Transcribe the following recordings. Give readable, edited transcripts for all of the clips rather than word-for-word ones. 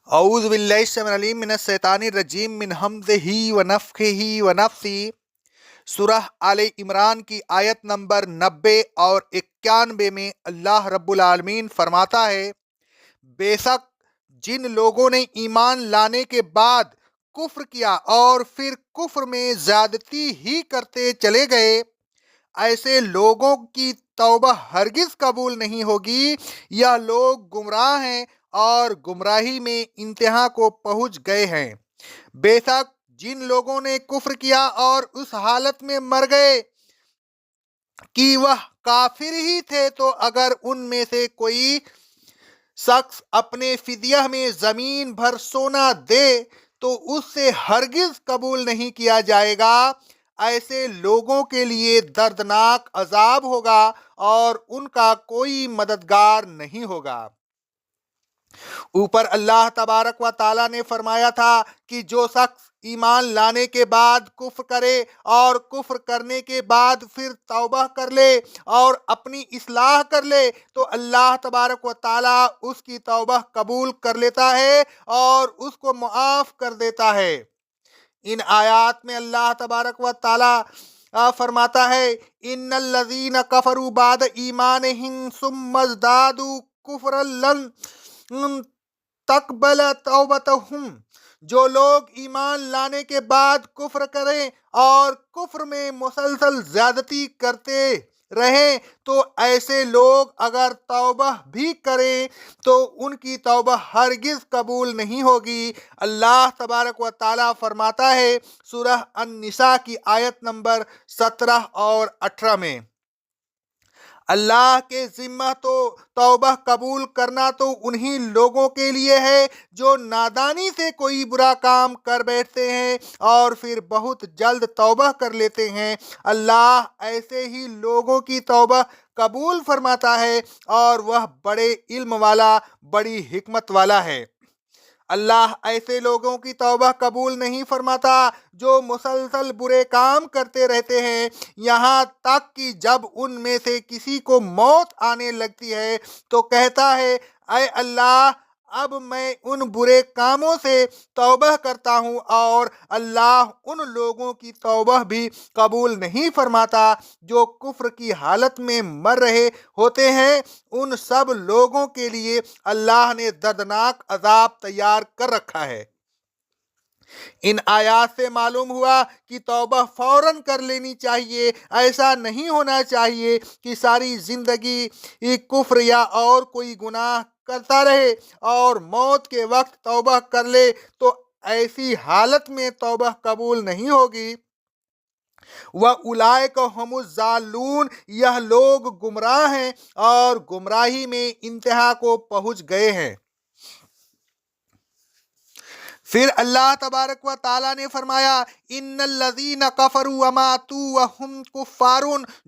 اعوذ باللہ السمیع العلیم من الشیطان الرجیم من ہمزہ ونفخہ ونفثہ۔ سورہ آل عمران کی آیت نمبر 90 اور 91 میں اللہ رب العالمین فرماتا ہے، بے شک جن لوگوں نے ایمان لانے کے بعد کفر کیا اور پھر کفر میں زیادتی ہی کرتے چلے گئے، ایسے لوگوں کی توبہ ہرگز قبول نہیں ہوگی۔ یہ لوگ گمراہ ہیں اور گمراہی میں انتہا کو پہنچ گئے ہیں۔ بے شک جن لوگوں نے کفر کیا اور اس حالت میں مر گئے کہ وہ کافر ہی تھے، تو اگر ان میں سے کوئی شخص اپنے فدیہ میں زمین بھر سونا دے تو اس سے ہرگز قبول نہیں کیا جائے گا۔ ایسے لوگوں کے لیے دردناک عذاب ہوگا اور ان کا کوئی مددگار نہیں ہوگا۔ اوپر اللہ تبارک و تعالیٰ نے فرمایا تھا کہ جو شخص ایمان لانے کے بعد کفر کرے اور کفر کرنے کے بعد پھر توبہ کر لے اور اپنی اصلاح کر لے تو اللہ تبارک و تعالیٰ اس کی توبہ قبول کر لیتا ہے اور اس کو معاف کر دیتا ہے۔ ان آیات میں اللہ تبارک و تعالیٰ فرماتا ہے، ان الذین کفروا بعد ایمانہم ثم ازدادوا کفرا لن تقبل توبتہم۔ جو لوگ ایمان لانے کے بعد کفر کریں اور کفر میں مسلسل زیادتی کرتے رہیں تو ایسے لوگ اگر توبہ بھی کریں تو ان کی توبہ ہرگز قبول نہیں ہوگی۔ اللہ تبارک و تعالیٰ فرماتا ہے سورہ النساء کی آیت نمبر 17 اور 18 میں، اللہ کے ذمہ تو توبہ قبول کرنا تو انہی لوگوں کے لیے ہے جو نادانی سے کوئی برا کام کر بیٹھتے ہیں اور پھر بہت جلد توبہ کر لیتے ہیں۔ اللہ ایسے ہی لوگوں کی توبہ قبول فرماتا ہے اور وہ بڑے علم والا، بڑی حکمت والا ہے۔ اللہ ایسے لوگوں کی توبہ قبول نہیں فرماتا جو مسلسل برے کام کرتے رہتے ہیں، یہاں تک کہ جب ان میں سے کسی کو موت آنے لگتی ہے تو کہتا ہے، اے اللہ اب میں ان برے کاموں سے توبہ کرتا ہوں، اور اللہ ان لوگوں کی توبہ بھی قبول نہیں فرماتا جو کفر کی حالت میں مر رہے ہوتے ہیں۔ ان سب لوگوں کے لیے اللہ نے دردناک عذاب تیار کر رکھا ہے۔ ان آیات سے معلوم ہوا کہ توبہ فوراً کر لینی چاہیے۔ ایسا نہیں ہونا چاہیے کہ ساری زندگی کفر یا اور کوئی گناہ کرتا رہے اور موت کے وقت توبہ کر لے تو ایسی حالت میں توبہ قبول نہیں ہوگی۔ وَأُولَئِكَ هُمُ الضَّالُّونَ، یہ لوگ گمراہ ہیں اور گمراہی میں انتہا کو پہنچ گئے ہیں۔ پھر اللہ تبارک و تعالیٰ نے فرمایا، ان الذین کفروا وماتوا وہم کفار،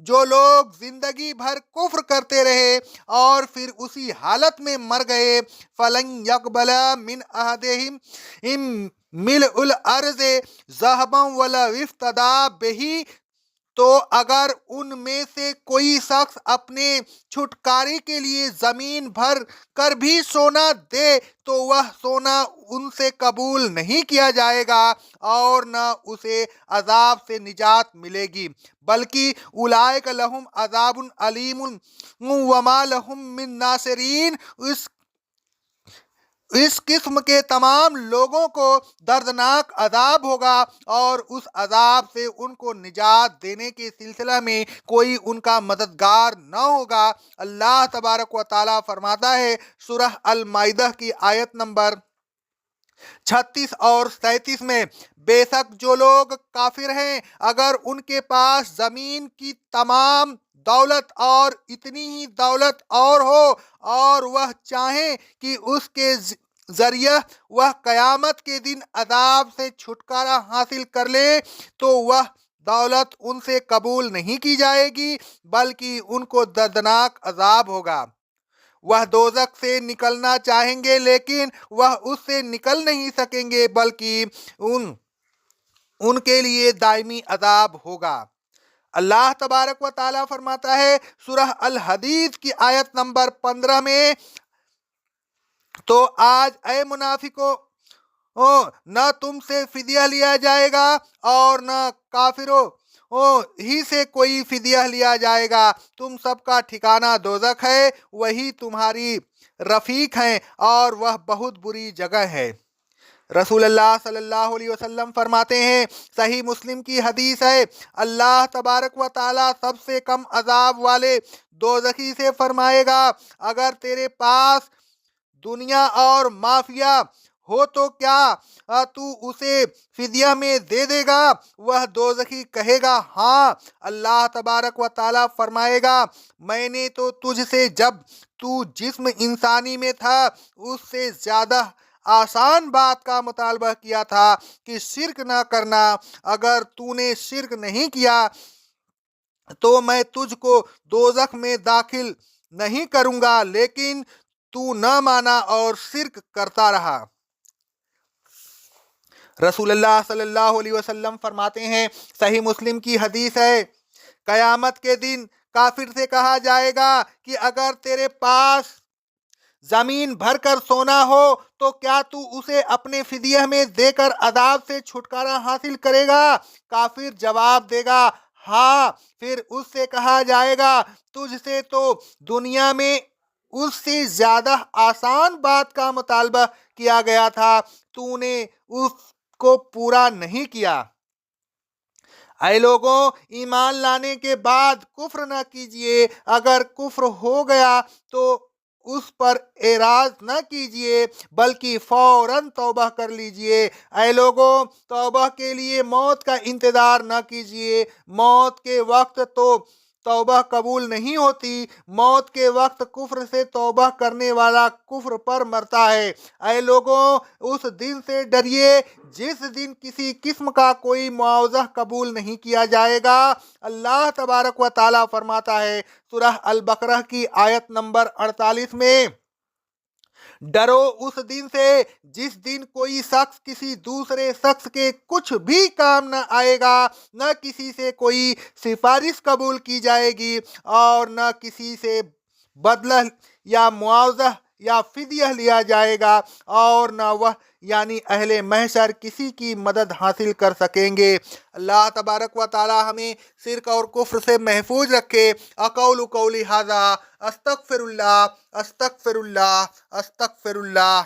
جو لوگ زندگی بھر کفر کرتے رہے اور پھر اسی حالت میں مر گئے، فلن یقبل من احدہم ملء الارض ذہبا ولو افتدی بہ، تو اگر ان میں سے کوئی شخص اپنے چھٹکارے کے لیے زمین بھر کر بھی سونا دے تو وہ سونا ان سے قبول نہیں کیا جائے گا اور نہ اسے عذاب سے نجات ملے گی، بلکہ اولئک لہم عذاب علیم وما لہم من ناصرین۔ اس قسم کے تمام لوگوں کو دردناک عذاب ہوگا اور اس عذاب سے ان کو نجات دینے کے سلسلہ میں کوئی ان کا مددگار نہ ہوگا۔ اللہ تبارک و تعالیٰ فرماتا ہے سورہ المائدہ کی آیت نمبر 36 اور 37 میں، بے شک جو لوگ کافر ہیں اگر ان کے پاس زمین کی تمام دولت اور اتنی ہی دولت اور ہو اور وہ چاہیں کہ اس کے ذریعہ وہ قیامت کے دن عذاب سے چھٹکارا حاصل کر لے تو وہ دولت ان سے قبول نہیں کی جائے گی، بلکہ ان کو دردناک عذاب ہوگا۔ وہ دوزخ سے نکلنا چاہیں گے لیکن وہ اس سے نکل نہیں سکیں گے، بلکہ ان کے لیے دائمی عذاب ہوگا۔ اللہ تبارک و تعالیٰ فرماتا ہے سورہ الحدید کی آیت نمبر 15 میں، تو آج اے منافقوں، نہ تم سے فدیہ لیا جائے گا اور نہ کافروں ہی سے کوئی فدیہ لیا جائے گا، تم سب کا ٹھکانہ دوزخ ہے، وہی تمہاری رفیق ہیں اور وہ بہت بری جگہ ہے۔ رسول اللہ صلی اللہ علیہ وسلم فرماتے ہیں، صحیح مسلم کی حدیث ہے، اللہ تبارک و تعالیٰ سب سے کم عذاب والے دوزخی سے فرمائے گا، اگر تیرے پاس دنیا اور مافیا ہو تو کیا تو اسے فدیہ میں دے دے گا؟ وہ دوزخی کہے گا ہاں۔ اللہ تبارک و تعالیٰ فرمائے گا، میں نے تو تجھ سے جب تو جسم انسانی میں تھا اس سے زیادہ آسان بات کا مطالبہ کیا تھا کہ شرک نہ کرنا، اگر تو نے شرک نہیں کیا تو میں تجھ کو دوزخ میں داخل نہیں کروں گا، لیکن تو نہ مانا اور شرک کرتا رہا۔ رسول اللہ صلی اللہ علیہ وسلم فرماتے ہیں، صحیح مسلم کی حدیث ہے، قیامت کے دن کافر سے کہا جائے گا کہ اگر تیرے پاس زمین بھر کر سونا ہو تو کیا تو اسے اپنے فدیہ میں دے کر عذاب سے چھٹکارا حاصل کرے گا؟ کافر جواب دے گا ہاں۔ پھر اس سے کہا جائے گا، تجھ سے تو دنیا میں اس سے زیادہ آسان بات کا مطالبہ کیا گیا تھا، تو نے اس کو پورا نہیں کیا۔ اے لوگوں، ایمان لانے کے بعد کفر نہ کیجئے، اگر کفر ہو گیا تو اس پر اعراض نہ کیجئے بلکہ فوراً توبہ کر لیجئے۔ اے لوگوں، توبہ کے لیے موت کا انتظار نہ کیجئے، موت کے وقت تو توبہ قبول نہیں ہوتی، موت کے وقت کفر سے توبہ کرنے والا کفر پر مرتا ہے۔ اے لوگوں، اس دن سے ڈریے جس دن کسی قسم کا کوئی معاوضہ قبول نہیں کیا جائے گا۔ اللہ تبارک و تعالیٰ فرماتا ہے سورہ البقرہ کی آیت نمبر 48 میں، ڈرو اس دن سے جس دن کوئی شخص کسی دوسرے شخص کے کچھ بھی کام نہ آئے گا، نہ کسی سے کوئی سفارش قبول کی جائے گی اور نہ کسی سے بدلہ یا معاوضہ یا فدیہ لیا جائے گا، اور نہ وہ یعنی اہل محشر کسی کی مدد حاصل کر سکیں گے۔ اللہ تبارک و تعالی ہمیں شرک اور کفر سے محفوظ رکھے۔ اقول قولی ھذا، استغفر اللہ، استغفر اللہ، استغفر اللہ۔